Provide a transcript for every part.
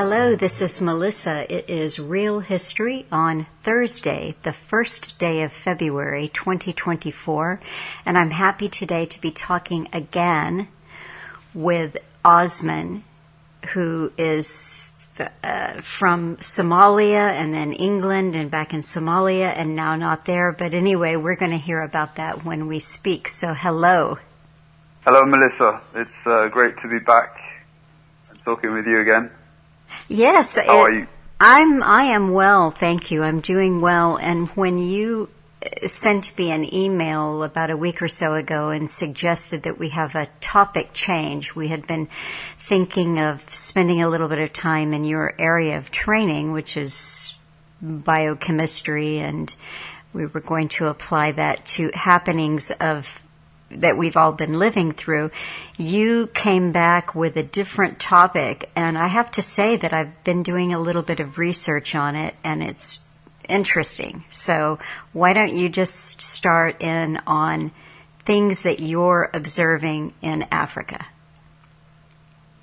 Hello, this is Melissa. It is Real History on Thursday, the first day of February 2024, and I'm happy today to be talking again with Osman, who is from Somalia and then England and back in Somalia and now not there. But anyway, we're going to hear about that when we speak. So hello. Hello, Melissa. It's great to be back and talking with you again. Yes. How are you? I am well, thank you. I'm doing well. And when you sent me an email about a week or so ago and suggested that we have a topic change, we had been thinking of spending a little bit of time in your area of training, which is biochemistry, and we were going to apply that to happenings that we've all been living through. You came back with a different topic, and I have to say that I've been doing a little bit of research on it, and it's interesting. So why don't you just start in on things that you're observing in Africa?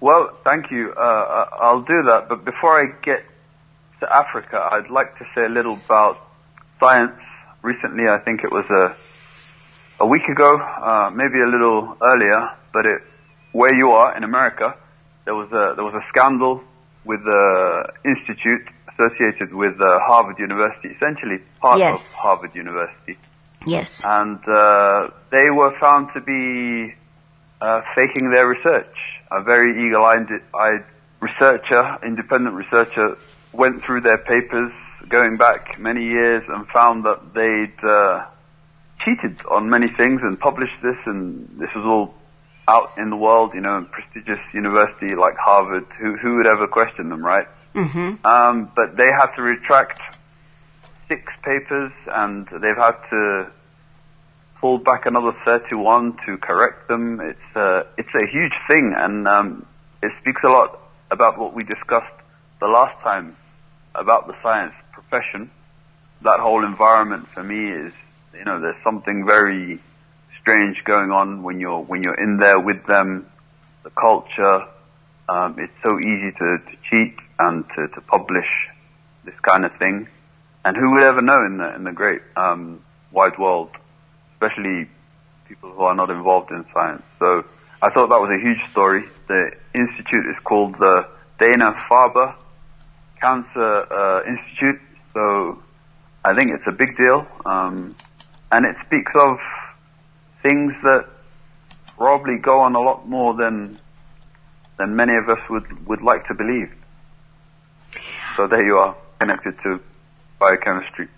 Well, thank you. I'll do that. But before I get to Africa, I'd like to say a little about science. Recently, I think it was a week ago, maybe a little earlier, but where you are in America, there was a scandal with the institute associated with Harvard University, essentially part of Harvard University. Yes. And they were found to be faking their research. A very eagle-eyed researcher, independent researcher, went through their papers going back many years and found that they'd cheated on many things and published this, and this was all out in the world, you know, prestigious university like Harvard. Who would ever question them, right? Mm-hmm. But they had to retract 6 papers, and they've had to pull back another 31 to correct them. It's a huge thing, and it speaks a lot about what we discussed the last time about the science profession. That whole environment for me is, you know, there's something very strange going on when you're in there with them. The culture, it's so easy to cheat and to publish this kind of thing. And who would ever know in the great wide world, especially people who are not involved in science. So I thought that was a huge story. The institute is called the Dana-Farber Cancer Institute. So I think it's a big deal. And it speaks of things that probably go on a lot more than many of us would like to believe. So there you are, connected to biochemistry.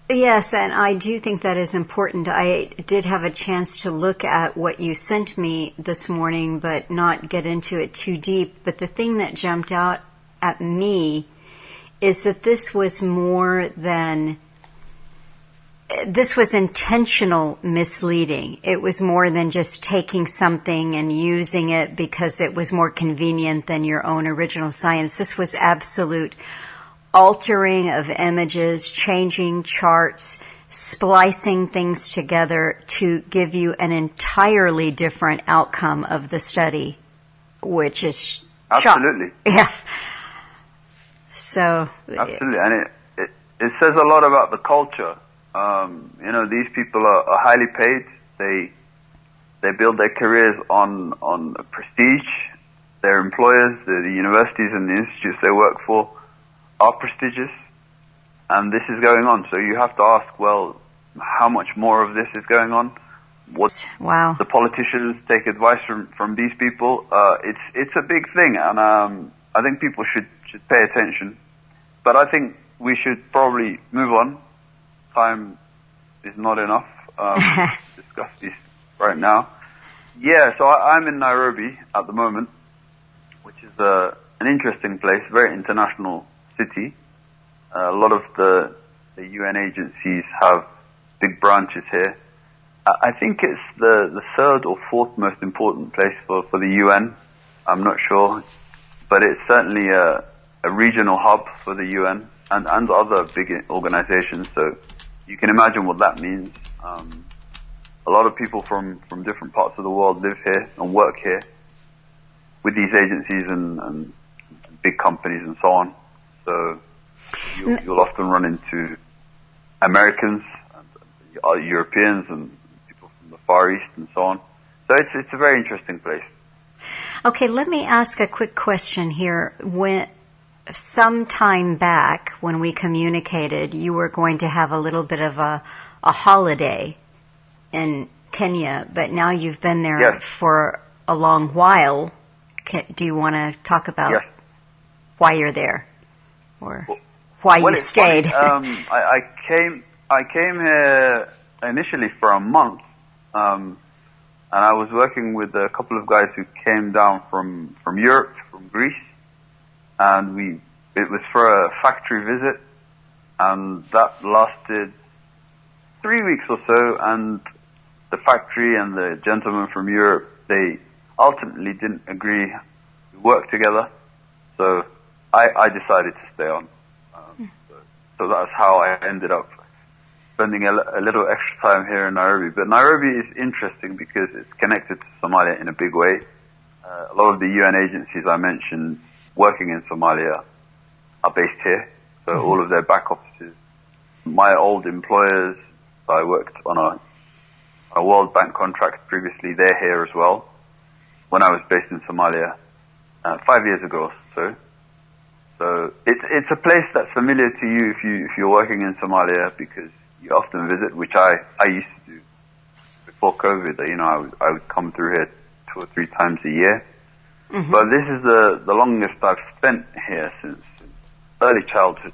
Yes, and I do think that is important. I did have a chance to look at what you sent me this morning, but not get into it too deep. But the thing that jumped out at me is that this was intentional misleading. It was more than just taking something and using it because it was more convenient than your own original science. This was absolute altering of images, changing charts, splicing things together to give you an entirely different outcome of the study, which is absolutely. Yeah. So absolutely, and it says a lot about the culture. You know, these people are highly paid. They build their careers on prestige. Their employers, the universities and the institutes they work for, are prestigious, and this is going on. So you have to ask, well, how much more of this is going on? Wow. The politicians take advice from these people. It's a big thing, and I think people should pay attention. But I think we should probably move on. Time is not enough to discuss this right now. Yeah, so I'm in Nairobi at the moment, which is an interesting place, very international city. A lot of the UN agencies have big branches here. I think it's the 3rd or 4th most important place for the UN. I'm not sure, but it's certainly a regional hub for the UN and other big organizations. So you can imagine what that means. A lot of people from different parts of the world live here and work here with these agencies and big companies and so on. So you'll often run into Americans, and Europeans, and people from the Far East and so on. So it's a very interesting place. Okay, let me ask a quick question here. Some time back, when we communicated, you were going to have a little bit of a holiday in Kenya, but now you've been there for a long while. Do you want to talk about why you're there, or why you stayed? I came here initially for a month, and I was working with a couple of guys who came down from Europe, from Greece, and it was for a factory visit, and that lasted 3 weeks or so, and the factory and the gentleman from Europe, they ultimately didn't agree to work together, so I decided to stay on. So that's how I ended up spending a little extra time here in Nairobi. But Nairobi is interesting because it's connected to Somalia in a big way. A lot of the UN agencies I mentioned working in Somalia are based here, so all of their back offices. My old employers, I worked on a World Bank contract previously, they're here as well, when I was based in Somalia 5 years ago or so. So it's a place that's familiar to you if you're working in Somalia, because you often visit, which I used to do before COVID. I would come through here 2 or 3 times a year. Mm-hmm. But this is the longest I've spent here since early childhood,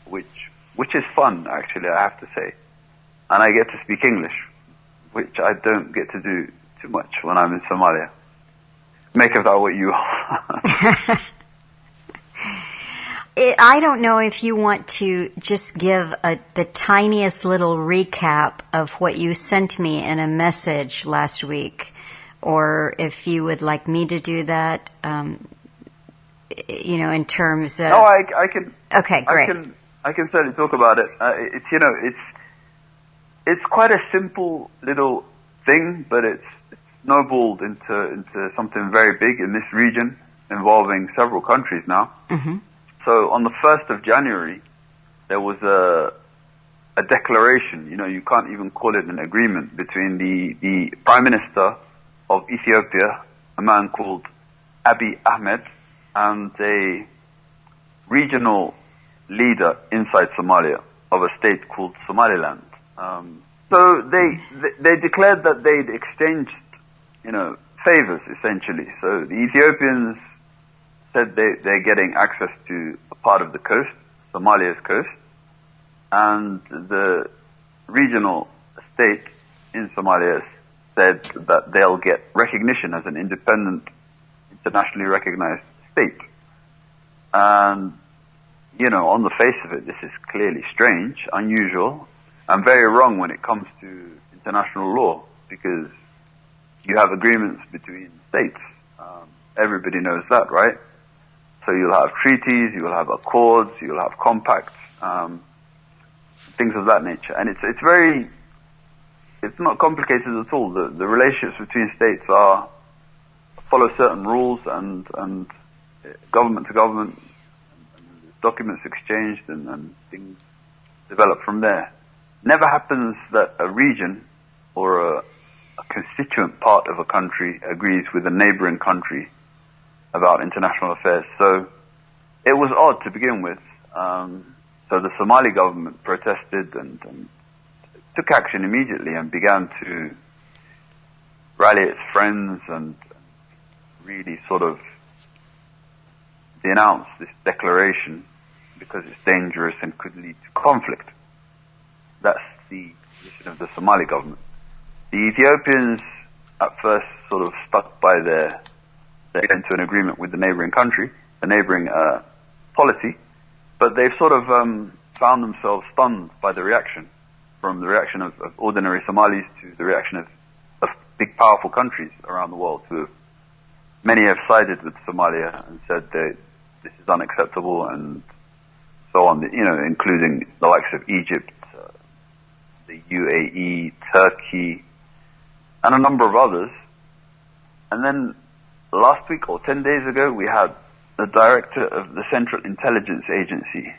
which is fun, actually, I have to say. And I get to speak English, which I don't get to do too much when I'm in Somalia. Make of that what you are. I don't know if you want to just give the tiniest little recap of what you sent me in a message last week, or if you would like me to do that, in terms of... No, I can... Okay, great. I can certainly talk about it. It's quite a simple little thing, but it's snowballed into something very big in this region, involving several countries now. Mm-hmm. So on the 1st of January, there was a declaration, you can't even call it an agreement, between the Prime Minister of Ethiopia, a man called Abiy Ahmed, and a regional leader inside Somalia of a state called Somaliland. So they declared that they'd exchanged, favors, essentially. So the Ethiopians said they're getting access to a part of the coast, Somalia's coast, and the regional state in Somalia said that they'll get recognition as an independent, internationally recognized state. And, on the face of it, this is clearly strange, unusual, and very wrong when it comes to international law, because you have agreements between states. Everybody knows that, right? So you'll have treaties, you'll have accords, you'll have compacts, things of that nature. And it's not complicated at all. The relationships between states follow certain rules, and government to government, and documents exchanged, and things develop from there. Never happens that a region or a constituent part of a country agrees with a neighboring country about international affairs. So it was odd to begin with. So the Somali government protested and took action immediately and began to rally its friends and really sort of denounce this declaration because it's dangerous and could lead to conflict. That's the position of the Somali government. The Ethiopians at first sort of stuck by they into an agreement with the neighboring country, the neighboring policy, but they've sort of found themselves stunned by the reaction, from the reaction of ordinary Somalis to the reaction of big, powerful countries around the world. Many have sided with Somalia and said that this is unacceptable, and so on, including the likes of Egypt, the UAE, Turkey, and a number of others. And then last week or 10 days ago, we had the director of the Central Intelligence Agency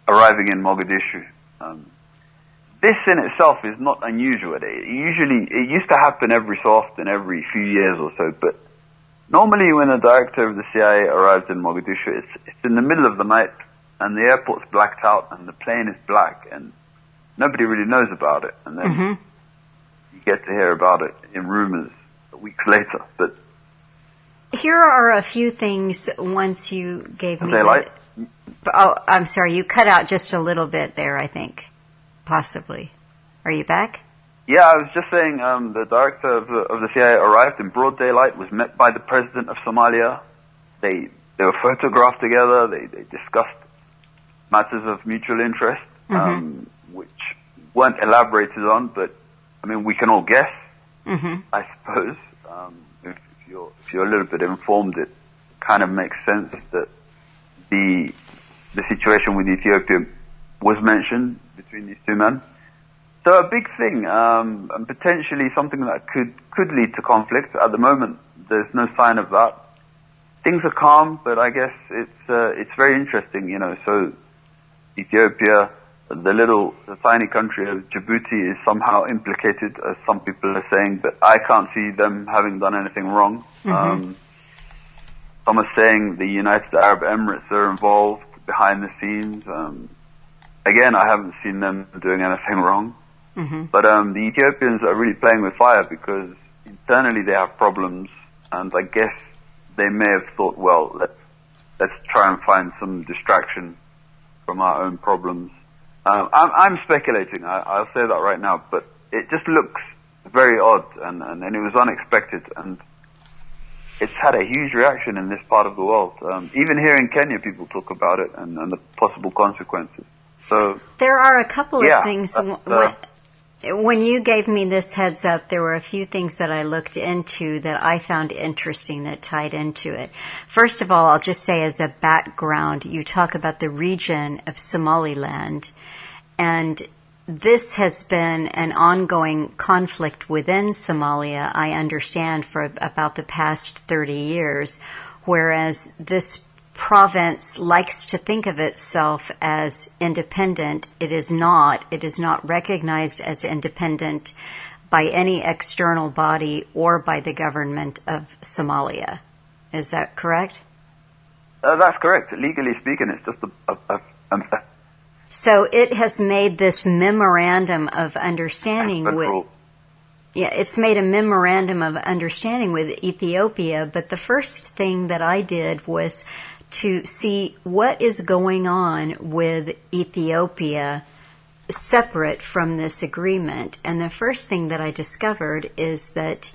arriving in Mogadishu. This in itself is not unusual. It used to happen every so often, every few years or so, but normally when a director of the CIA arrives in Mogadishu, it's in the middle of the night and the airport's blacked out and the plane is black and nobody really knows about it. And then you get to hear about it in rumors weeks later. But here are a few things once you gave me daylight. Oh, I'm sorry, you cut out just a little bit there, I think. Possibly. Are you back? Yeah, I was just saying the director of the CIA arrived in broad daylight, was met by the president of Somalia. They were photographed together. They discussed matters of mutual interest, which weren't elaborated on, but I mean, we can all guess, I suppose. If you're a little bit informed, it kind of makes sense that the situation with Ethiopia was mentioned between these two men. So a big thing, and potentially something that could lead to conflict. At the moment, there's no sign of that. Things are calm, but I guess it's very interesting, you know. So Ethiopia, the tiny country of Djibouti, is somehow implicated, as some people are saying, but I can't see them having done anything wrong. Some are saying the United Arab Emirates are involved behind the scenes. Again, I haven't seen them doing anything wrong. But the Ethiopians are really playing with fire because internally they have problems, and I guess they may have thought, well, let's try and find some distraction from our own problems. I'm speculating, I'll say that right now, but it just looks very odd, and it was unexpected, and it's had a huge reaction in this part of the world. Even here in Kenya, people talk about it and the possible consequences. So there are a couple of things. When you gave me this heads up, there were a few things that I looked into that I found interesting that tied into it. First of all, I'll just say as a background, you talk about the region of Somaliland, and this has been an ongoing conflict within Somalia, I understand, for about the past 30 years, whereas this province likes to think of itself as independent. It is not. It is not recognized as independent by any external body or by the government of Somalia. Is that correct? That's correct. Legally speaking, it's just a So it has made this memorandum of understanding with... Yeah, it's made a memorandum of understanding with Ethiopia, but the first thing that I did was to see what is going on with Ethiopia separate from this agreement. And the first thing that I discovered is that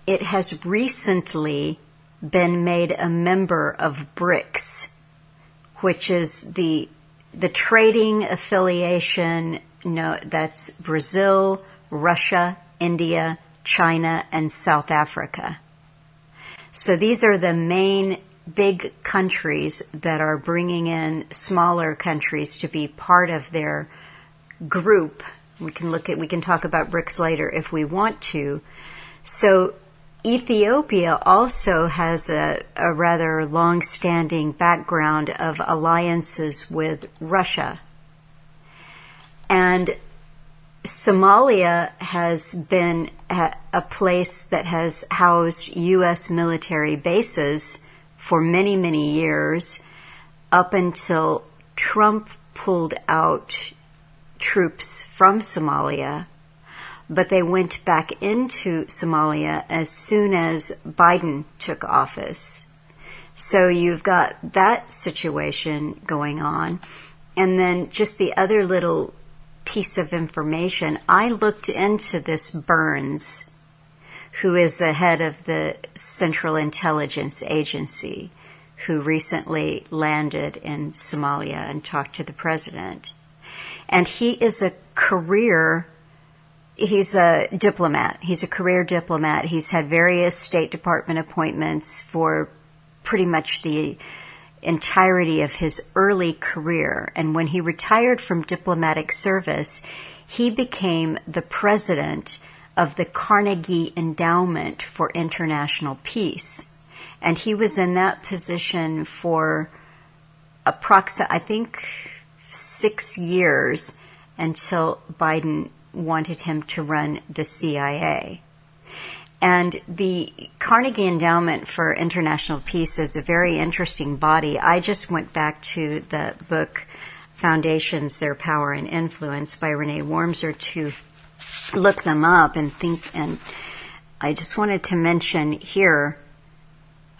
it has recently been made a member of BRICS, which is the trading affiliation, that's Brazil, Russia, India, China, and South Africa. So these are the main big countries that are bringing in smaller countries to be part of their group. We can talk about BRICS later if we want to. So Ethiopia also has a rather long-standing background of alliances with Russia. And Somalia has been a place that has housed U.S. military bases for many, many years, up until Trump pulled out troops from Somalia, but they went back into Somalia as soon as Biden took office. So you've got that situation going on. And then just the other little piece of information, I looked into this Burns, who is the head of the Central Intelligence Agency, who recently landed in Somalia and talked to the president. And he is he's a diplomat. He's a career diplomat. He's had various State Department appointments for pretty much the entirety of his early career. And when he retired from diplomatic service, he became the president of the Carnegie Endowment for International Peace. And he was in that position for I think 6 years until Biden wanted him to run the CIA. And the Carnegie Endowment for International Peace is a very interesting body. I just went back to the book Foundations, Their Power and Influence by Renee Wormser to look them up and think, and I just wanted to mention here,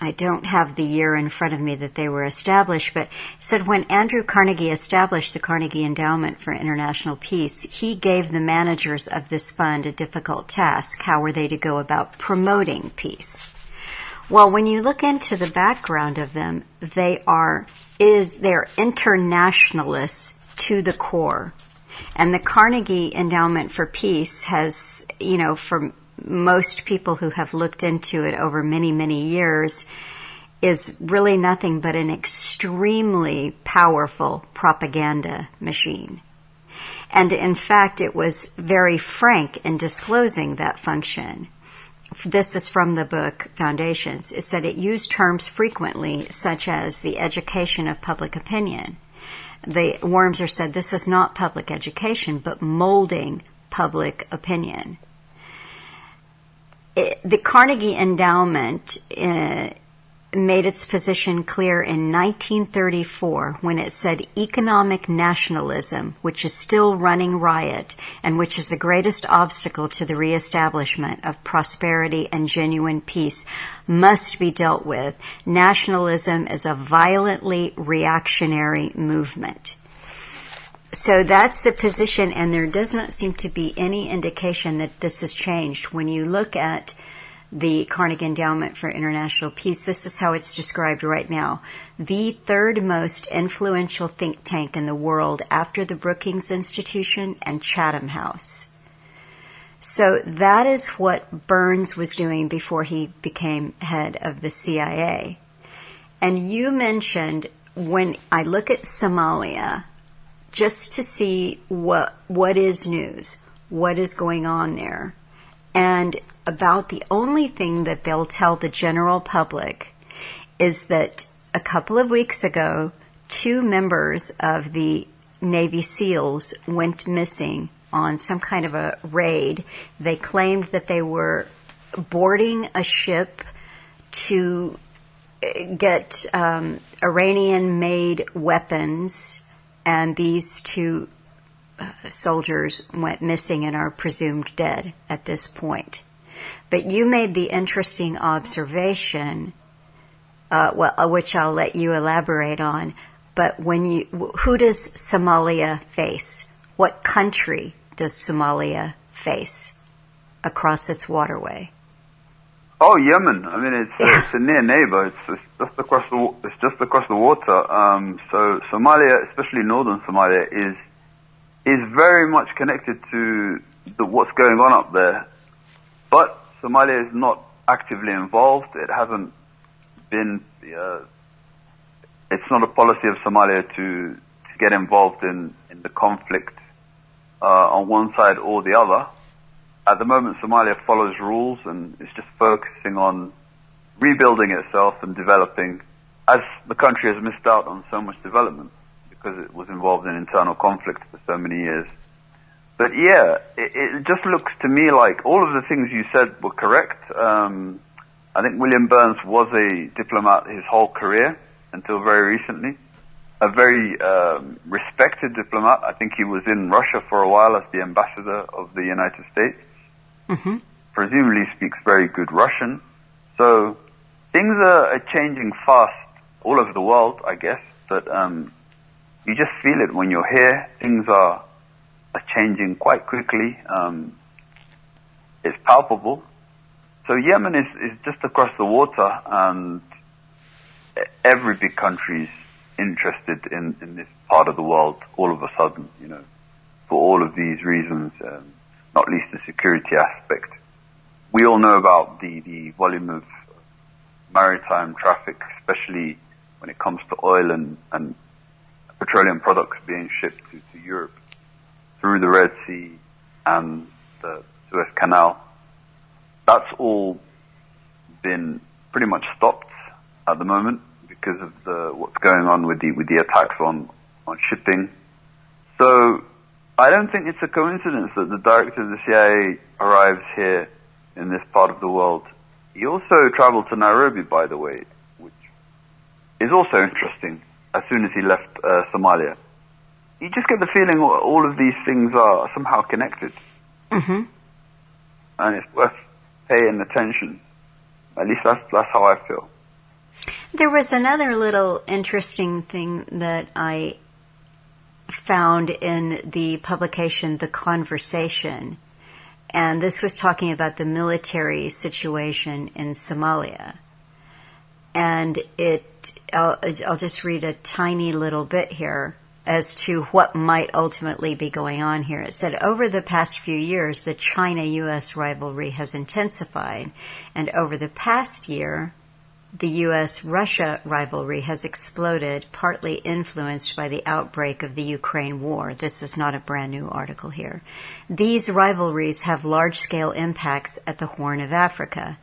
I don't have the year in front of me that they were established, but it said when Andrew Carnegie established the Carnegie Endowment for International Peace, he gave the managers of this fund a difficult task. How were they to go about promoting peace? Well, when you look into the background of them, they're internationalists to the core. And the Carnegie Endowment for Peace has, for most people who have looked into it over many, many years, is really nothing but an extremely powerful propaganda machine. And in fact, it was very frank in disclosing that function. This is from the book Foundations. It said it used terms frequently such as the education of public opinion. The Wormser said this is not public education, but molding public opinion. The Carnegie Endowment made its position clear in 1934 when it said economic nationalism, which is still running riot and which is the greatest obstacle to the reestablishment of prosperity and genuine peace, must be dealt with. Nationalism is a violently reactionary movement. So that's the position, and there does not seem to be any indication that this has changed. When you look at the Carnegie Endowment for International Peace, this is how it's described right now. The third most influential think tank in the world after the Brookings Institution and Chatham House. So that is what Burns was doing before he became head of the CIA. And you mentioned, when I look at Somalia, just to see what is news, what is going on there, and about the only thing that they'll tell the general public is that a couple of weeks ago, 2 members of the Navy SEALs went missing on some kind of a raid. They claimed that they were boarding a ship to get Iranian-made weapons, and these 2 soldiers went missing and are presumed dead at this point. But you made the interesting observation, which I'll let you elaborate on, but who does Somalia face? What country does Somalia face across its waterway? Oh, Yemen. I mean, it's a near neighbor. It's just across the water. So Somalia, especially northern Somalia, is very much connected to what's going on up there. But Somalia is not actively involved. It hasn't been. It's not a policy of Somalia to get involved in the conflict on one side or the other. At the moment, Somalia follows rules and is just focusing on rebuilding itself and developing, as the country has missed out on so much development because it was involved in internal conflict for so many years. But yeah, it just looks to me like all of the things you said were correct. I think William Burns was a diplomat his whole career until very recently. A very respected diplomat. I think he was in Russia for a while as the ambassador of the United States. Mm-hmm. Presumably speaks very good Russian. So things are changing fast all over the world, I guess. But you just feel it when you're here. Things are changing quite quickly. It's palpable. So Yemen is just across the water, and every big country's interested in this part of the world all of a sudden, for all of these reasons, not least the security aspect. We all know about the volume of maritime traffic, especially when it comes to oil and petroleum products being shipped to Europe through the Red Sea and the Suez Canal. That's all been pretty much stopped. at the moment because of what's going on with the attacks on shipping. So I don't think it's a coincidence that the director of the CIA arrives here in this part of the world. He also traveled to Nairobi, by the way, which is also interesting. As soon as he left Somalia, you just get the feeling all of these things are somehow connected, and it's worth paying attention. At least that's how I feel. There was another little interesting thing that I found in the publication, The Conversation, and this was talking about the military situation in Somalia. And I'll just read a tiny little bit here as to what might ultimately be going on here. It said, over the past few years, the China-U.S. rivalry has intensified, and over the past year, the U.S.-Russia rivalry has exploded, partly influenced by the outbreak of the Ukraine war. This is not a brand new article here. These rivalries have large-scale impacts at the Horn of Africa.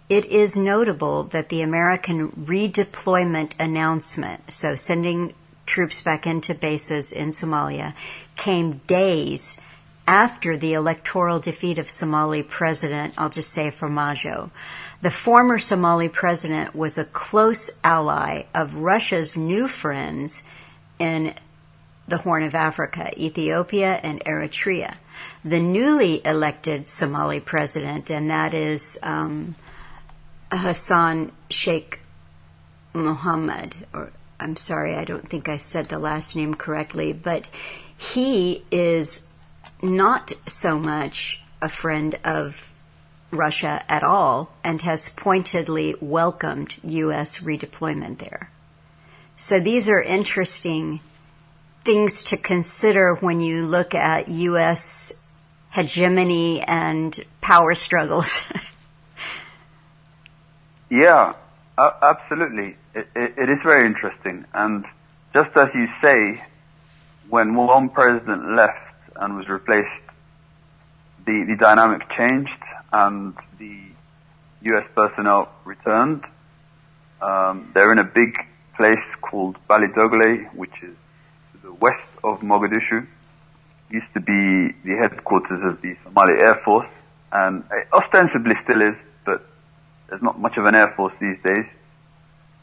It is notable that the American redeployment announcement, so sending troops back into bases in Somalia, came days after the electoral defeat of Somali President, I'll just say Farmajo. The former Somali president was a close ally of Russia's new friends in the Horn of Africa, Ethiopia and Eritrea. The newly elected Somali president, and that is Hassan Sheikh Mohammed, or I'm sorry, I don't think I said the last name correctly, but he is not so much a friend of Russia at all and has pointedly welcomed U.S. redeployment there. So these are interesting things to consider when you look at U.S. hegemony and power struggles. Yeah, absolutely. It is very interesting. And just as you say, when one president left and was replaced, the dynamic changed and the U.S. personnel returned. They're in a big place called Balidogle, which is to the west of Mogadishu. Used to be the headquarters of the Somali Air Force, and ostensibly still is, but there's not much of an Air Force these days.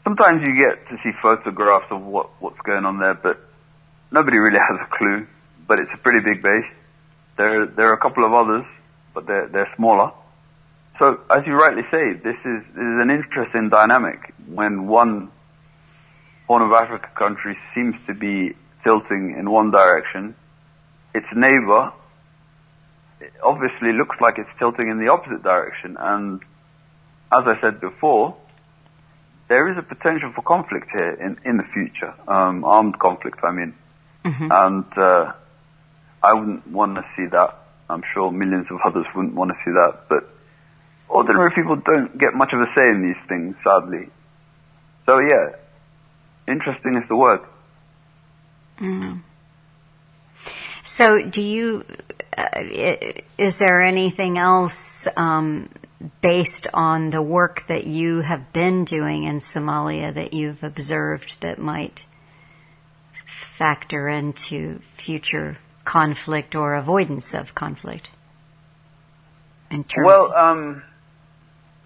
Sometimes you get to see photographs of what's going on there, but nobody really has a clue. But it's a pretty big base. There are a couple of others, but they're smaller. So, as you rightly say, this is an interesting dynamic when one Horn of Africa country seems to be tilting in one direction. Its neighbor, it obviously looks like it's tilting in the opposite direction. And as I said before, there is a potential for conflict here in the future, armed conflict, I mean. Mm-hmm. And I wouldn't want to see that. I'm sure millions of others wouldn't want to see that. But ordinary people don't get much of a say in these things, sadly. So, yeah, interesting is the word. Mm. So do you, is there anything else based on the work that you have been doing in Somalia that you've observed that might factor into future conflict or avoidance of conflict? In terms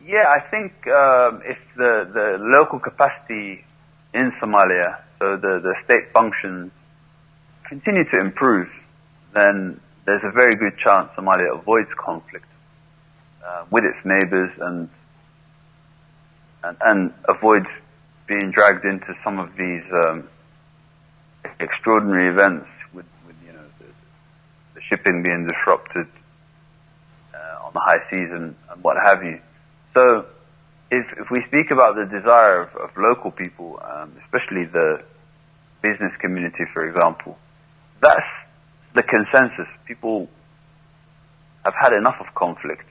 yeah, I think if the local capacity in Somalia, so the state functions, continue to improve, then there's a very good chance Somalia avoids conflict with its neighbors and avoids being dragged into some of these extraordinary events with the shipping being disrupted on the high seas and what have you. So if we speak about the desire of local people, especially the business community, for example, that's the consensus. People have had enough of conflict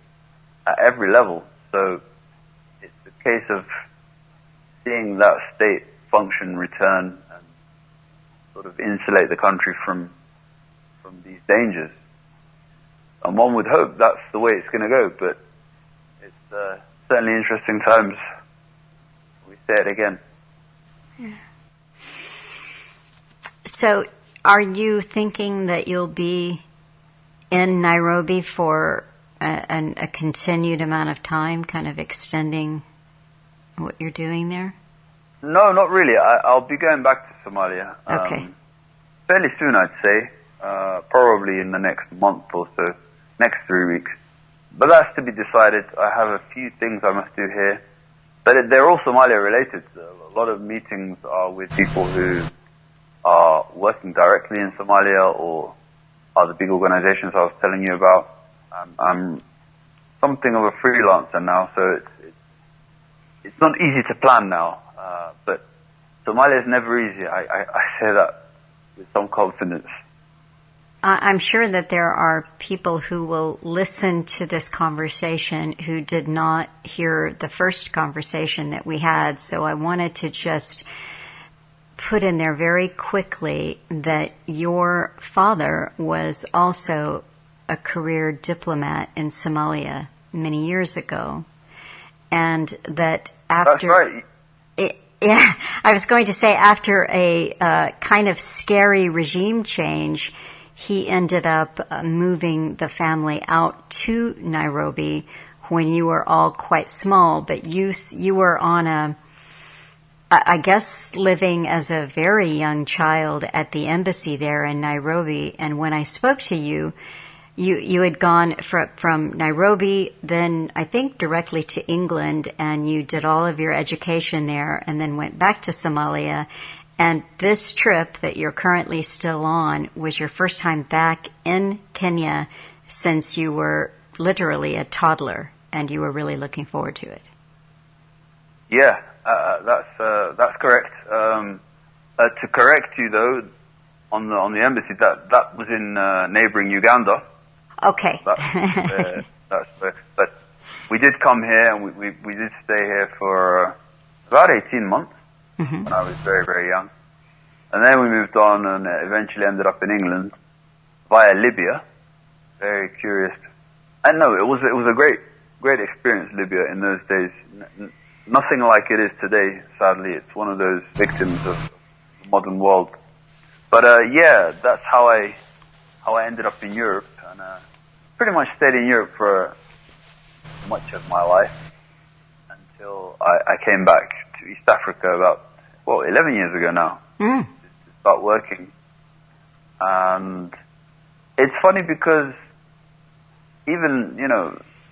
at every level. So it's a case of seeing that state function return and sort of insulate the country from these dangers. And one would hope that's the way it's going to go, but it's certainly interesting times we say it again. So, are you thinking that you'll be in Nairobi for a continued amount of time, kind of extending what you're doing there? No, not really. I'll be going back to Somalia. Okay. Fairly soon, I'd say. Probably in the next month or so, next 3 weeks. But that's to be decided. I have a few things I must do here. But they're all Somalia related. A lot of meetings are with people who are working directly in Somalia or are the big organizations I was telling you about. I'm something of a freelancer now, so it's not easy to plan now. But Somalia is never easy. I say that with some confidence. I'm sure that there are people who will listen to this conversation who did not hear the first conversation that we had, so I wanted to just put in there very quickly that your father was also a career diplomat in Somalia many years ago, and that after... That's right. Yeah, I was going to say after a kind of scary regime change, he ended up moving the family out to Nairobi when you were all quite small, but you were on I guess living as a very young child at the embassy there in Nairobi. And when I spoke to you, you had gone from Nairobi, then I think directly to England, and you did all of your education there and then went back to Somalia. And this trip that you're currently still on was your first time back in Kenya since you were literally a toddler, and you were really looking forward to it. Yeah, that's correct. To correct you though, on the embassy, that was in neighboring Uganda. Okay. But we did come here, and we did stay here for about 18 months. When I was very, very young. And then we moved on and eventually ended up in England via Libya. Very curious. And no, it was a great experience, Libya, in those days. Nothing like it is today, sadly. It's one of those victims of the modern world. But yeah, that's how I ended up in Europe, and pretty much stayed in Europe for much of my life until I came back to East Africa about 11 years ago now to start working. And it's funny because even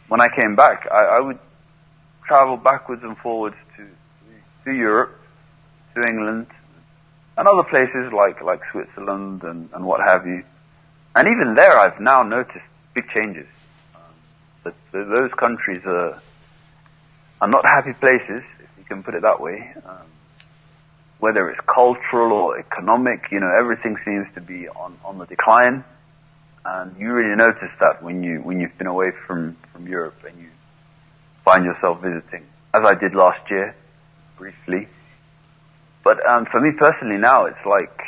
when I came back, I would travel backwards and forwards to Europe, to England, and other places like Switzerland and what have you. And even there, I've now noticed big changes. That those countries are not happy places, if you can put it that way. Whether it's cultural or economic, everything seems to be on the decline. And you really notice that when you've been away from Europe and you find yourself visiting, as I did last year, briefly. But for me personally now, it's like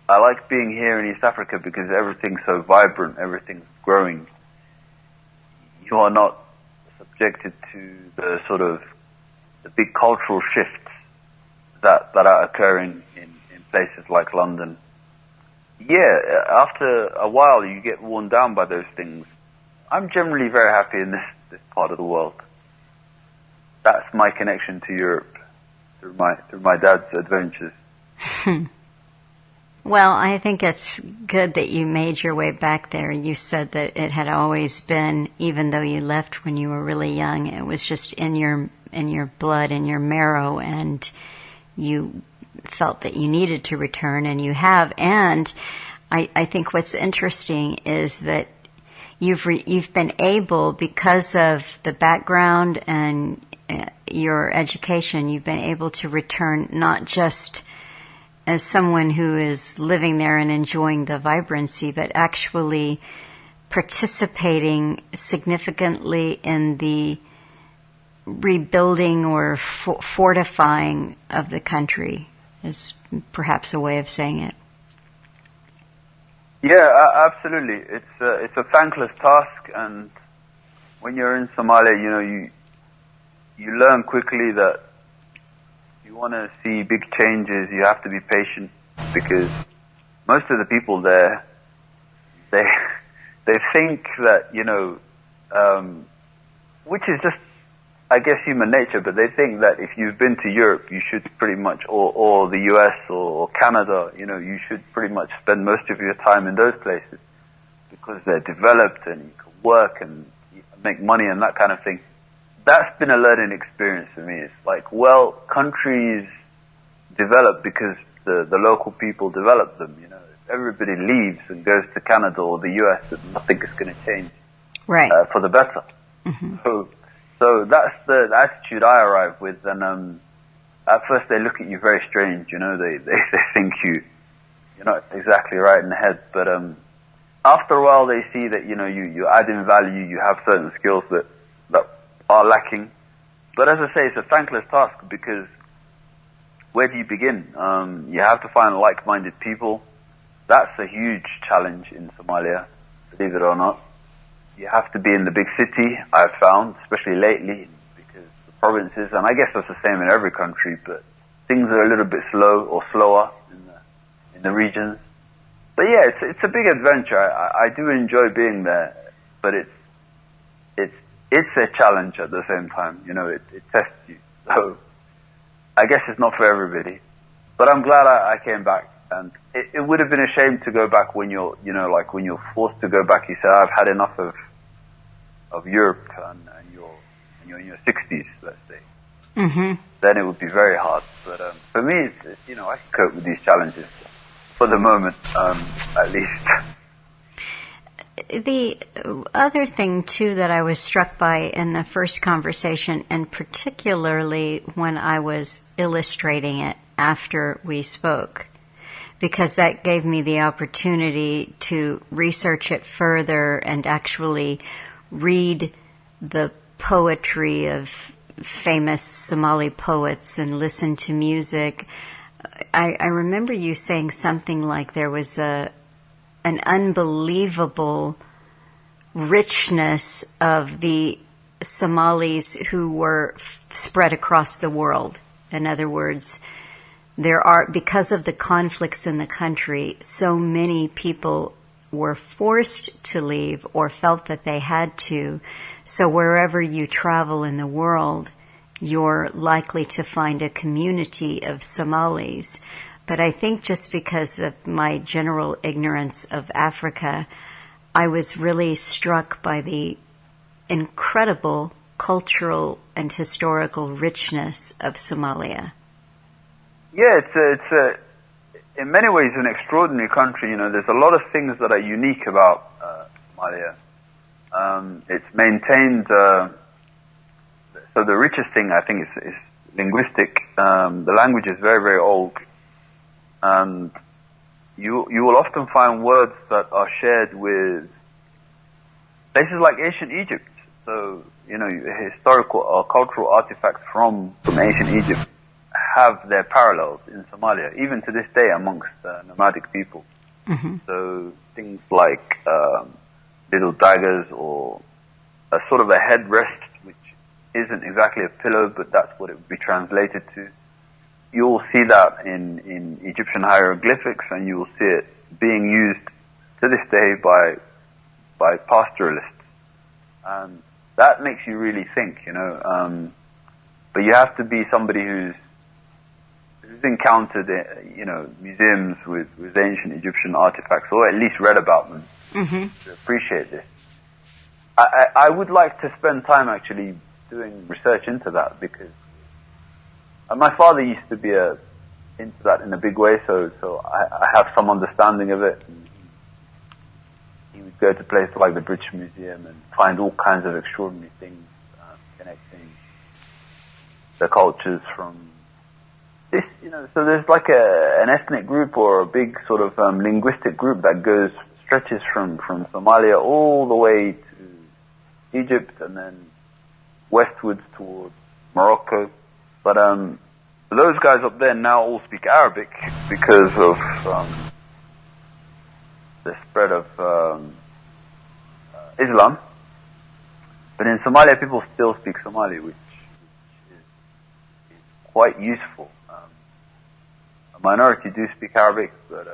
I like being here in East Africa because everything's so vibrant, everything's growing. You are not subjected to the big cultural shifts that are occurring in places like London. Yeah, after a while you get worn down by those things. I'm generally very happy in this part of the world. That's my connection to Europe through my dad's adventures. Well, I think it's good that you made your way back there. You said that it had always been, even though you left when you were really young, it was just in your blood, in your marrow, and you felt that you needed to return, and you have. And I think what's interesting is that you've been able, because of the background and your education, you've been able to return not just as someone who is living there and enjoying the vibrancy, but actually participating significantly in the rebuilding or fortifying of the country, is perhaps a way of saying it. Yeah, absolutely. It's a thankless task, and when you're in Somalia, you learn quickly that you want to see big changes, you have to be patient, because most of the people there, they think that, which is just, I guess, human nature, but they think that if you've been to Europe, you should pretty much, or the US or Canada, you should pretty much spend most of your time in those places because they're developed and you can work and make money and that kind of thing. That's been a learning experience for me. It's like, well, countries develop because the local people develop them, If everybody leaves and goes to Canada or the US, then nothing is going to change for the better. Mm-hmm. So that's the attitude I arrive with, and at first they look at you very strange, they think you're not exactly right in the head, but after a while they see that, you add in value, you have certain skills that are lacking. But as I say, it's a thankless task, because where do you begin? You have to find like-minded people. That's a huge challenge in Somalia, believe it or not. You have to be in the big city, I've found, especially lately, because the provinces, and I guess that's the same in every country, but things are a little bit slower in the regions. But yeah, it's a big adventure. I do enjoy being there, but it's a challenge at the same time. It tests you. So I guess it's not for everybody. But I'm glad I came back. And it would have been a shame to go back when you're, when you're forced to go back. You say, I've had enough of Europe, and you're in your 60s, let's say. Mm-hmm. Then it would be very hard. But for me, it's I can cope with these challenges for the moment, at least. The other thing, too, that I was struck by in the first conversation, and particularly when I was illustrating it after we spoke, because that gave me the opportunity to research it further and actually read the poetry of famous Somali poets and listen to music. I remember you saying something like there was an unbelievable richness of the Somalis who were spread across the world. In other words, because of the conflicts in the country, so many people were forced to leave or felt that they had to. So wherever you travel in the world, you're likely to find a community of Somalis. But I think just because of my general ignorance of Africa, I was really struck by the incredible cultural and historical richness of Somalia. Yeah, it's in many ways an extraordinary country. There's a lot of things that are unique about Somalia. It's maintained. So the richest thing, I think, is linguistic. The language is very, very old, and you will often find words that are shared with places like ancient Egypt. So historical or cultural artifacts from ancient Egypt have their parallels in Somalia, even to this day, amongst nomadic people. Mm-hmm. So things like little daggers, or a sort of a headrest, which isn't exactly a pillow, but that's what it would be translated to. You will see that in Egyptian hieroglyphics, and you will see it being used to this day by pastoralists. And that makes you really think, but you have to be somebody who's encountered, museums with ancient Egyptian artifacts, or at least read about them, mm-hmm. to appreciate this. I would like to spend time actually doing research into that, because my father used to be into that in a big way, so I have some understanding of it. And he would go to places like the British Museum and find all kinds of extraordinary things connecting the cultures from this, so there's like an ethnic group or a big sort of linguistic group that stretches from Somalia all the way to Egypt and then westwards towards Morocco. But those guys up there now all speak Arabic because of the spread of Islam. But in Somalia, people still speak Somali, which is quite useful. a minority do speak Arabic, but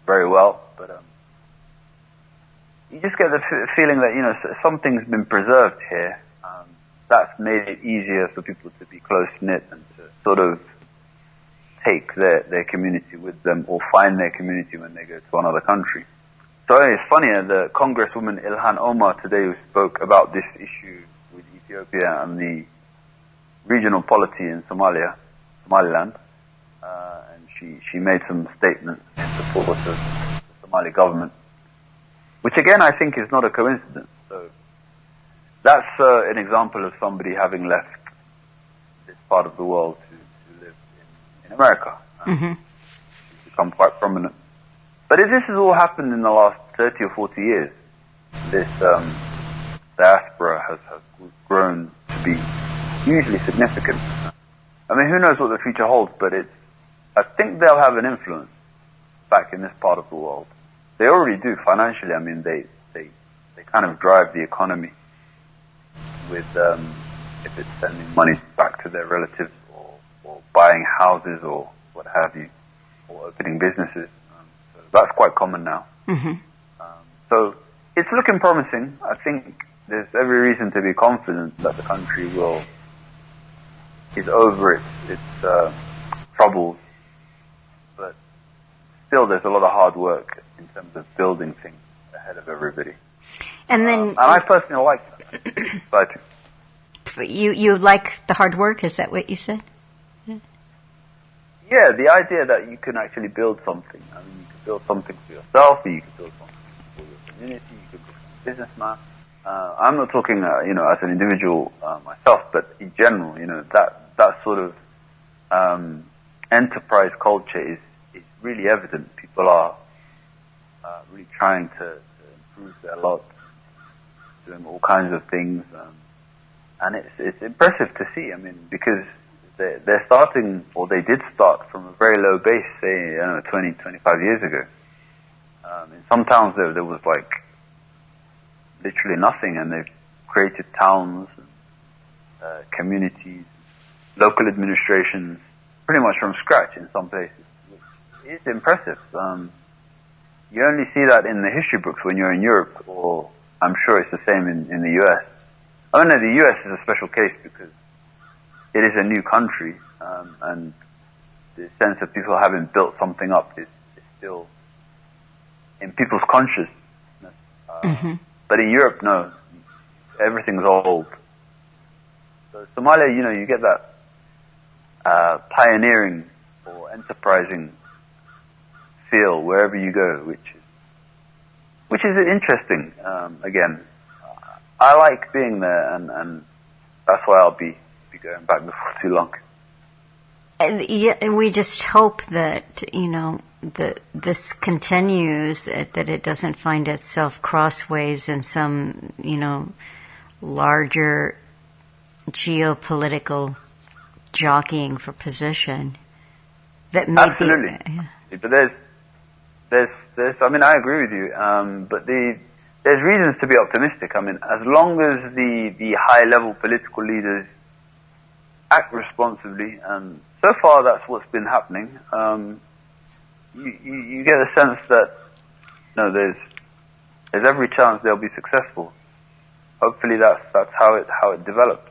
very well. But you just get the feeling that something's been preserved here. That's made it easier for people to be close knit and to sort of take their community with them or find their community when they go to another country. So it's funny, the Congresswoman Ilhan Omar today who spoke about this issue with Ethiopia and the regional polity in Somaliland, and she made some statements in support of the Somali government, which again I think is not a coincidence. So that's an example of somebody having left this part of the world to live in America. She's become quite prominent. But this has all happened in the last 30 or 40 years. This diaspora has grown to be hugely significant. I mean, who knows what the future holds, but I think they'll have an influence back in this part of the world. They already do financially. I mean, they kind of drive the economy with, if it's sending money back to their relatives or buying houses or what have you, or opening businesses. So that's quite common now. So it's looking promising. I think there's every reason to be confident that the country is over its troubles, but still there's a lot of hard work in terms of building things ahead of everybody. And then, and I personally like that. It's exciting. You like the hard work? Is that what you said? Yeah, the idea that you can actually build something. I mean, you can build something for yourself, or you can build something for your community. You can become a businessman. I'm not talking, as an individual myself, but in general, that sort of enterprise culture is really evident. People are really trying to improve their lot, doing all kinds of things, and it's impressive to see. I mean, because they're starting, or they did start from a very low base, say, 20, 25 years ago. In some towns there was like literally nothing, and they've created towns, communities, local administrations, pretty much from scratch in some places, which is impressive. You only see that in the history books when you're in Europe, or I'm sure it's the same in the US. I mean, the US is a special case because it is a new country, and the sense of people having built something up is still in people's consciousness. But in Europe, no, everything's old. So Somalia, you get that pioneering or enterprising feel wherever you go, which is interesting. Again, I like being there, and that's why I'll be going back before too long. And we just hope that that this continues, that it doesn't find itself crossways in some larger geopolitical jockeying for position. That may absolutely, but there's. I mean, I agree with you, but there's reasons to be optimistic. I mean, as long as the high level political leaders act responsibly, and so far that's what's been happening. You get a sense that there's every chance they'll be successful. Hopefully that's how it develops.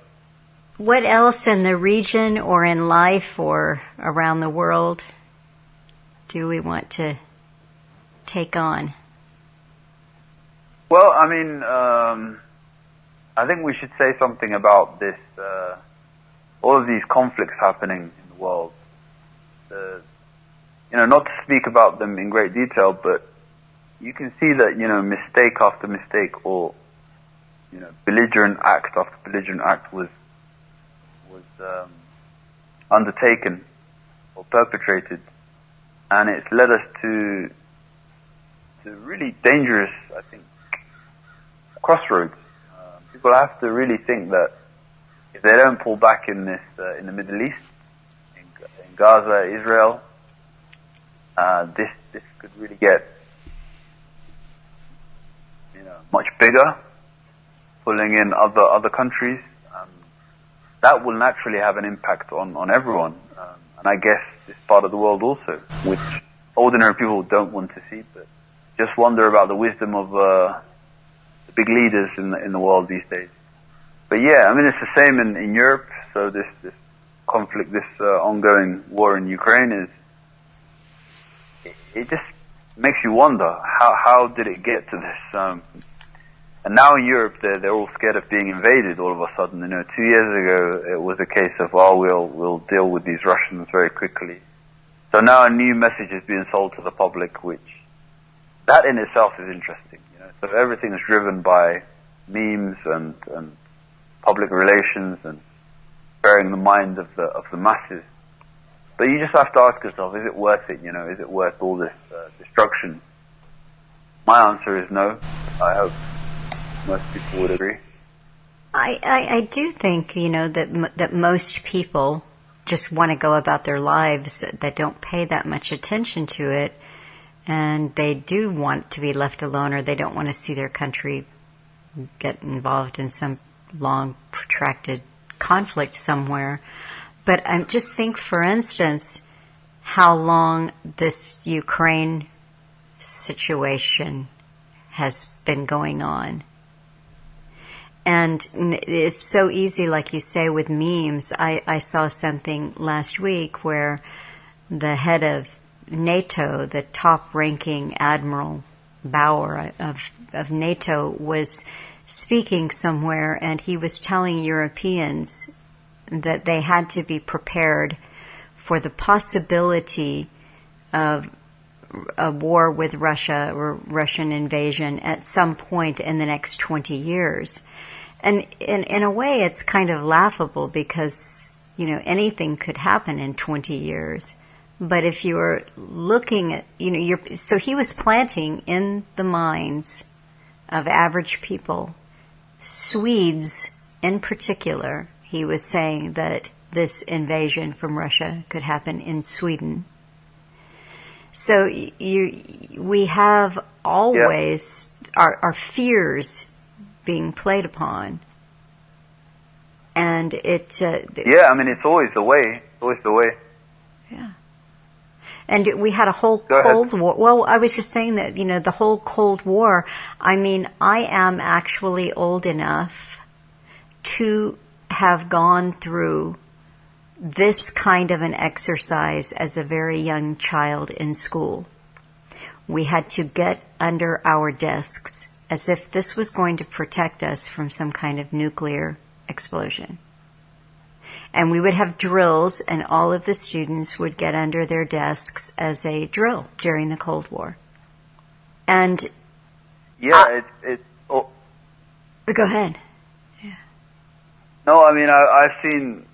What else in the region or in life or around the world do we want to take on? Well, I mean, I think we should say something about this. All of these conflicts happening in the world. Not to speak about them in great detail, but you can see that mistake after mistake, or belligerent act after belligerent act was undertaken or perpetrated, and it's led us to really dangerous, I think, crossroads. People have to really think that if they don't pull back in this, in the Middle East, in Gaza, Israel, this could really get, much bigger, pulling in other countries. That will naturally have an impact on everyone, and and I guess this part of the world also, which ordinary people don't want to see, but just wonder about the wisdom of the big leaders in the world these days. But yeah, I mean, it's the same in Europe. So this conflict, this ongoing war in Ukraine it just makes you wonder how did it get to this? And now in Europe, they're all scared of being invaded all of a sudden. 2 years ago, it was a case of, we'll deal with these Russians very quickly. So now a new message is being sold to the public, which that in itself is interesting. So everything is driven by memes and public relations and sparing the mind of the masses. But you just have to ask yourself, is it worth it? Is it worth all this destruction? My answer is no. I hope most people would agree. I do think, that most people just want to go about their lives, that don't pay that much attention to it, and they do want to be left alone, or they don't want to see their country get involved in some long, protracted conflict somewhere. But I just think, for instance, how long this Ukraine situation has been going on. And it's so easy, like you say, with memes. I saw something last week where the head of NATO, the top-ranking Admiral Bauer of NATO, was speaking somewhere, and he was telling Europeans that they had to be prepared for the possibility of a war with Russia or Russian invasion at some point in the next 20 years. And in a way, it's kind of laughable because, anything could happen in 20 years. But if you're looking at, so he was planting in the minds of average people, Swedes in particular, he was saying that this invasion from Russia could happen in Sweden. So we have always our fears being played upon, and it's always the way. Yeah. And we had a whole Cold War. Well, I was just saying that, the whole Cold War, I am actually old enough to have gone through this kind of an exercise as a very young child in school. We had to get under our desks as if this was going to protect us from some kind of nuclear explosion. And we would have drills, and all of the students would get under their desks as a drill during the Cold War. And go ahead. Yeah. No, I've seen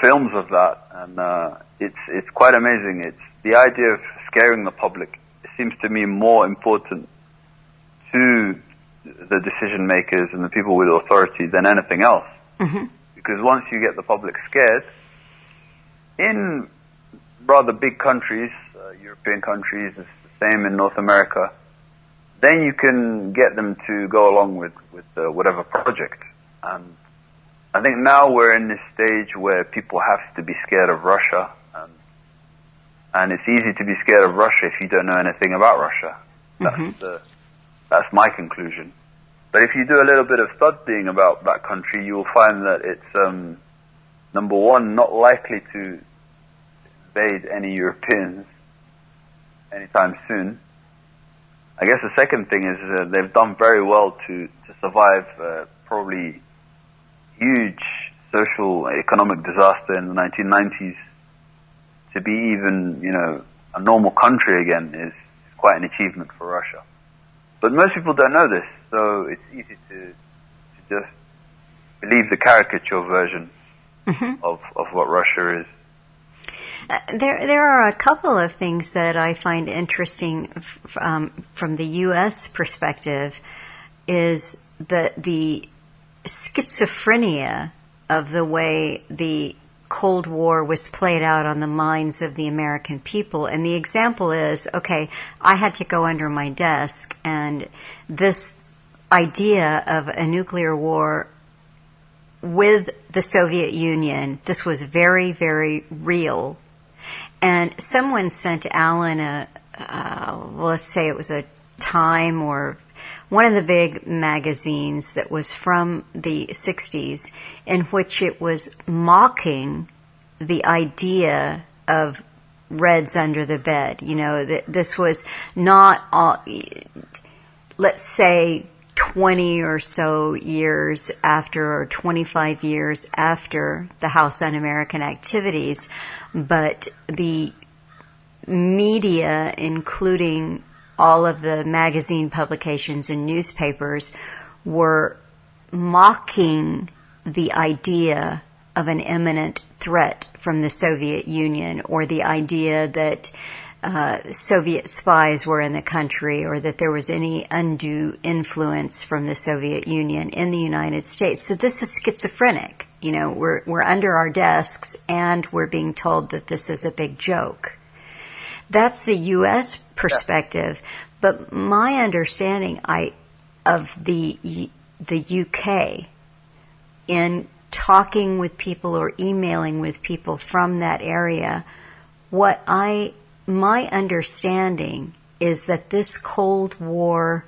films of that, and it's quite amazing. It's the idea of scaring the public. It seems to me more important to the decision makers and the people with authority than anything else. Mm-hmm. Because once you get the public scared, in rather big countries, European countries, it's the same in North America, then you can get them to go along with whatever project. And I think now we're in this stage where people have to be scared of Russia, and it's easy to be scared of Russia if you don't know anything about Russia. That's my conclusion. But if you do a little bit of studying about that country, you will find that it's, number one, not likely to invade any Europeans anytime soon. I guess the second thing is they've done very well to survive probably huge social, economic disaster in the 1990s. To be even, a normal country again is quite an achievement for Russia. But most people don't know this, so it's easy to just believe the caricature version of what Russia is. There are a couple of things that I find interesting from the U.S. perspective, is the schizophrenia of the way the Cold War was played out on the minds of the American people. And the example is, okay, I had to go under my desk, and this idea of a nuclear war with the Soviet Union, this was very, very real. And someone sent Alan let's say it was a Time or one of the big magazines that was from the 60s, in which it was mocking the idea of Reds under the bed. You know, this was not, let's say, 20 or so years after, or 25 years after the House Un-American activities, but the media, including all of the magazine publications and newspapers, were mocking the idea of an imminent threat from the Soviet Union, or the idea that Soviet spies were in the country, or that there was any undue influence from the Soviet Union in the United States. So this is schizophrenic. You know, we're under our desks and we're being told that this is a big joke. That's the U.S. perspective, but my understanding of the UK, in talking with people or emailing with people from that area, my understanding is that this Cold War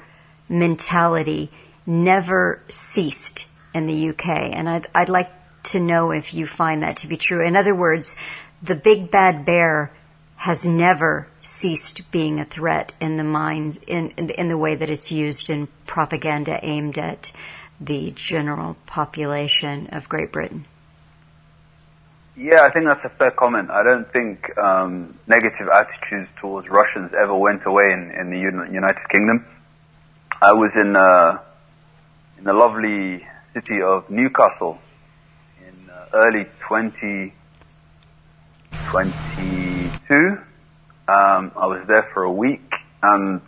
mentality never ceased in the UK, and I'd like to know if you find that to be true. In other words, the big bad bear has never ceased being a threat in the minds, in the way that it's used in propaganda aimed at the general population of Great Britain. Yeah, I think that's a fair comment. I don't think negative attitudes towards Russians ever went away in the United Kingdom. I was in the lovely city of Newcastle in early 2022. I was there for a week, and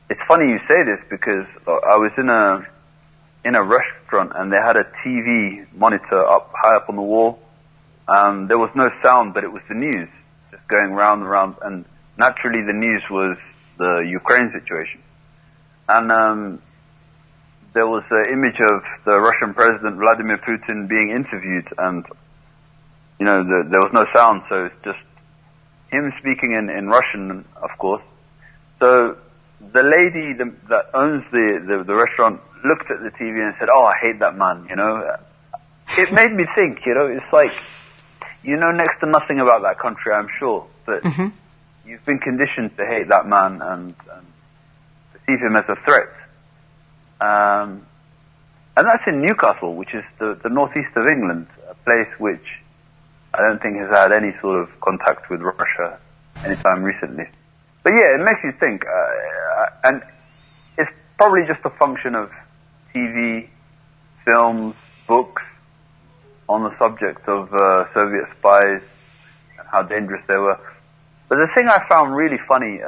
it's funny you say this because I was in a restaurant and they had a TV monitor high up on the wall. There was no sound, but it was the news just going round and round, and naturally the news was the Ukraine situation. And there was an image of the Russian President Vladimir Putin being interviewed, and you know there was no sound, so it's just him speaking in Russian, of course. So the lady that owns the restaurant looked at the TV and said, "Oh, I hate that man," you know. It made me think, you know, it's like, you know next to nothing about that country, I'm sure, but you've been conditioned to hate that man and perceive him as a threat. And that's in Newcastle, which is the northeast of England, a place which I don't think has had any sort of contact with Russia anytime recently. But yeah, it makes you think, and it's probably just a function of TV, films, books on the subject of Soviet spies and how dangerous they were. But the thing I found really funny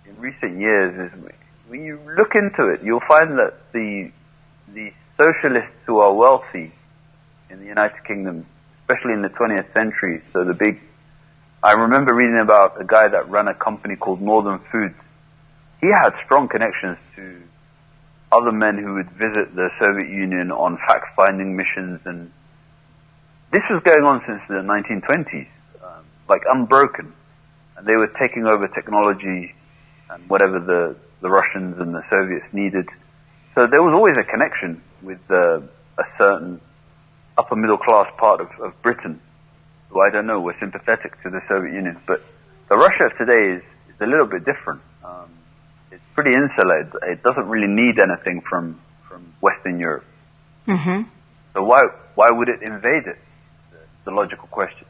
in recent years is when you look into it, you'll find that the socialists who are wealthy in the United Kingdom, especially in the 20th century, so I remember reading about a guy that ran a company called Northern Foods. He had strong connections to other men who would visit the Soviet Union on fact-finding missions, and this was going on since the 1920s, like unbroken. And they were taking over technology and whatever the Russians and the Soviets needed. So there was always a connection with a certain upper middle class part of Britain, who I don't know were sympathetic to the Soviet Union. But the Russia of today is a little bit different. It's pretty insulated. It doesn't really need anything from Western Europe. Mm-hmm. So why would it invade it? The logical question.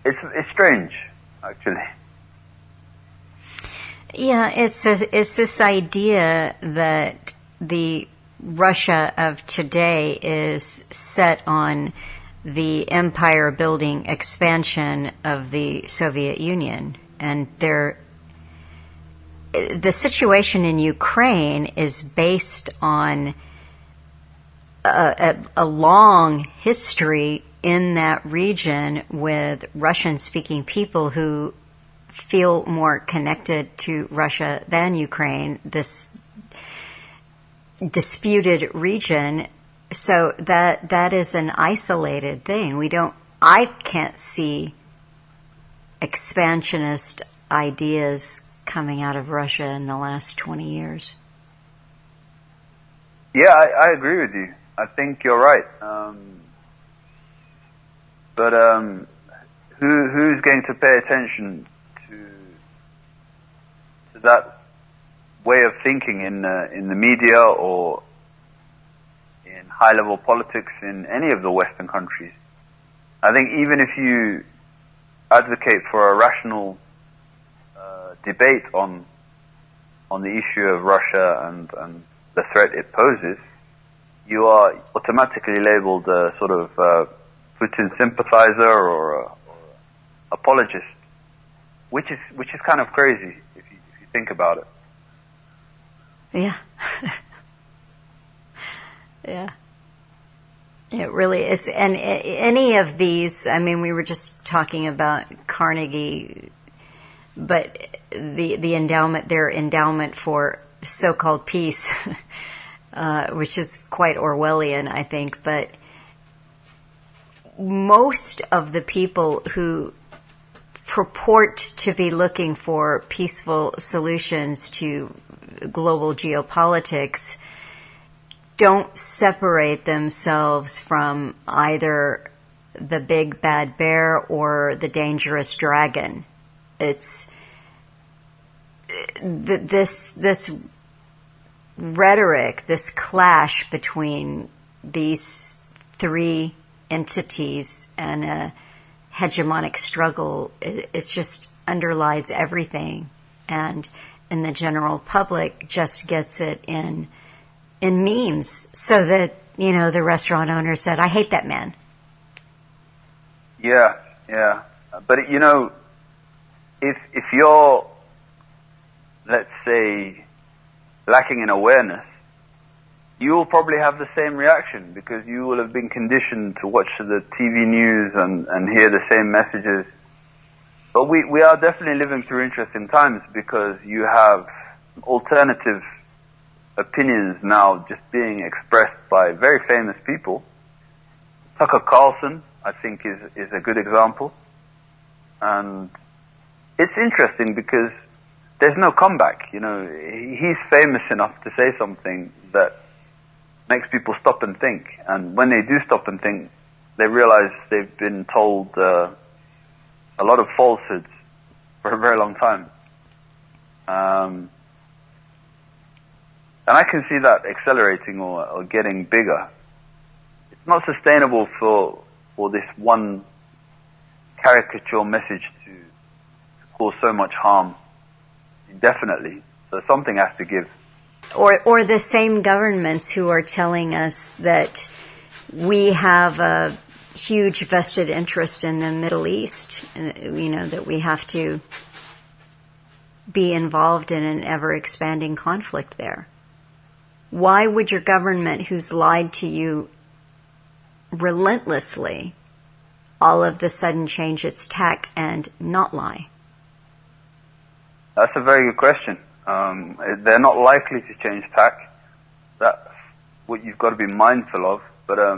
It's strange, actually. Yeah, it's this idea that the Russia of today is set on the empire-building expansion of the Soviet Union, and the situation in Ukraine is based on a long history in that region with Russian-speaking people who feel more connected to Russia than Ukraine. This disputed region So that is an isolated thing. I can't see expansionist ideas coming out of Russia in the last 20 years. Yeah, I agree with you. I think you're right. But who's going to pay attention to that way of thinking in the media or in high-level politics in any of the Western countries? I think even if you advocate for a rational debate on the issue of Russia and the threat it poses, you are automatically labeled a sort of Putin sympathizer or apologist, which is kind of crazy if you think about it. Yeah. Yeah. It really is. And any of these, I mean, we were just talking about Carnegie, but the endowment, their endowment for so-called peace, which is quite Orwellian, I think, but most of the people who purport to be looking for peaceful solutions to global geopolitics don't separate themselves from either the big bad bear or the dangerous dragon. It's this rhetoric, this clash between these three entities and a hegemonic struggle. It just underlies everything, and the general public just gets it in memes, so that, you know, the restaurant owner said, "I hate that man." Yeah. But, you know, if you're, let's say, lacking in awareness, you will probably have the same reaction, because you will have been conditioned to watch the TV news and hear the same messages. But we are definitely living through interesting times, because you have alternative opinions now just being expressed by very famous people. Tucker Carlson, I think, is a good example. And it's interesting because there's no comeback. You know, he's famous enough to say something that makes people stop and think. And when they do stop and think, they realize they've been told a lot of falsehoods for a very long time. And I can see that accelerating or getting bigger. It's not sustainable for this one caricature message to cause so much harm indefinitely. So something has to give. Or the same governments who are telling us that we have a huge vested interest in the Middle East, you know, that we have to be involved in an ever-expanding conflict there. Why would your government, who's lied to you relentlessly, all of a sudden change its tack and not lie? That's a very good question. They're not likely to change tack. That's what you've got to be mindful of. But I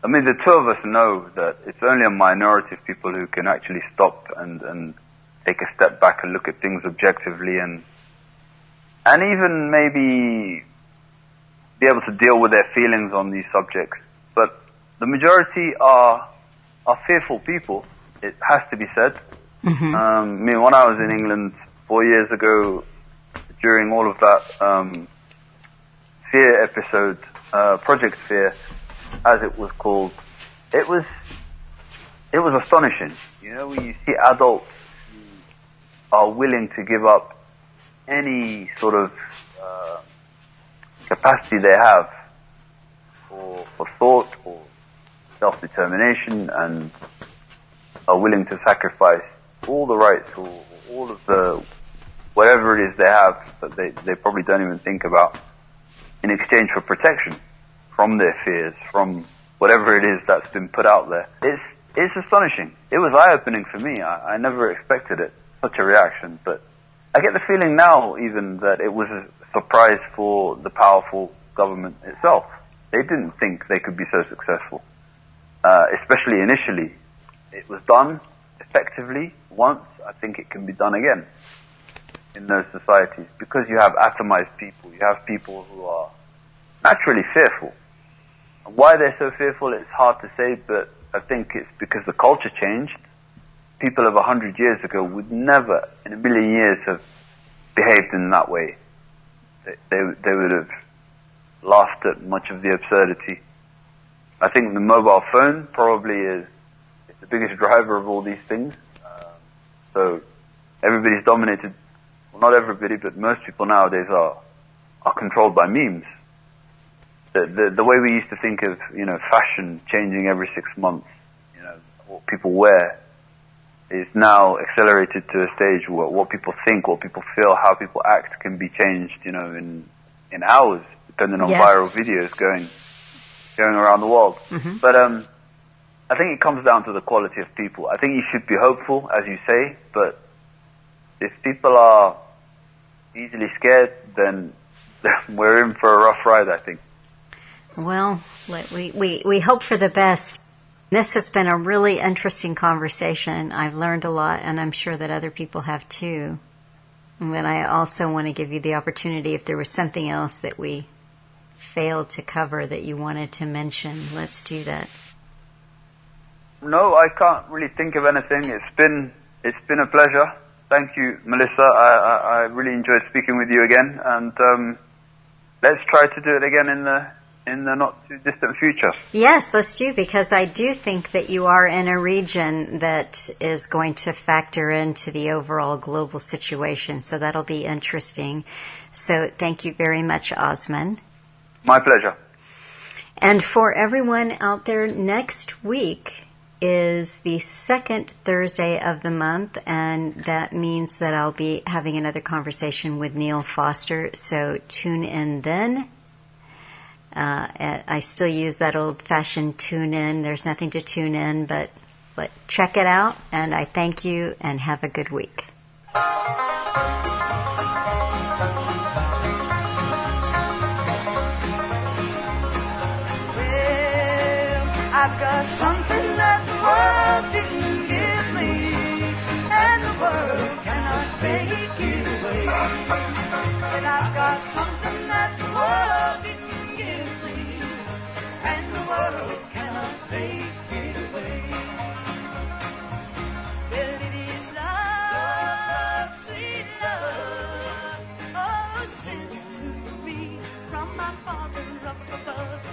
mean, the two of us know that it's only a minority of people who can actually stop and take a step back and look at things objectively and even maybe be able to deal with their feelings on these subjects. But the majority are fearful people. It has to be said. Mm-hmm. I mean, when I was in England 4 years ago, during all of that fear episode, Project Fear, as it was called, it was astonishing. You know, when you see adults who are willing to give up any sort of capacity they have for thought or self-determination, and are willing to sacrifice all the rights or all of the whatever it is they have that they probably don't even think about, in exchange for protection from their fears, from whatever it is that's been put out there. It's astonishing. It was eye-opening for me. I never expected it, such a reaction, but I get the feeling now even that it was a surprise for the powerful government itself. They didn't think they could be so successful, especially initially. It was done effectively once. I think it can be done again in those societies, because you have atomized people. You have people who are naturally fearful. And why they're so fearful, it's hard to say, but I think it's because the culture changed. People of 100 years ago would never, in a million years, have behaved in that way. They would have laughed at much of the absurdity. I think the mobile phone probably is the biggest driver of all these things. So everybody's dominated, well, not everybody, but most people nowadays are controlled by memes. The way we used to think of, fashion changing every 6 months, what people wear, is now accelerated to a stage where what people think, what people feel, how people act can be changed, in hours, depending on viral videos going around the world. Mm-hmm. But I think it comes down to the quality of people. I think you should be hopeful, as you say, but if people are easily scared, then we're in for a rough ride, I think. Well, we hope for the best. This has been a really interesting conversation. I've learned a lot, and I'm sure that other people have too. And then I also want to give you the opportunity, if there was something else that we failed to cover that you wanted to mention, let's do that. No, I can't really think of anything. It's been a pleasure. Thank you, Melissa. I really enjoyed speaking with you again, and let's try to do it again in the not too distant future. Yes, let's do, because I do think that you are in a region that is going to factor into the overall global situation, so that'll be interesting. So thank you very much, Osman. My pleasure. And for everyone out there, next week is the second Thursday of the month, and that means that I'll be having another conversation with Neil Foster, so tune in then. I still use that old-fashioned tune in. There's nothing to tune in, but check it out, and I thank you, and have a good week. Well, I've got something that the world didn't give me, and the world cannot take it away. And I've got something that the world didn't give me, and the world cannot take it away. Well, it is love, sweet love, oh, sent to me from my Father up above.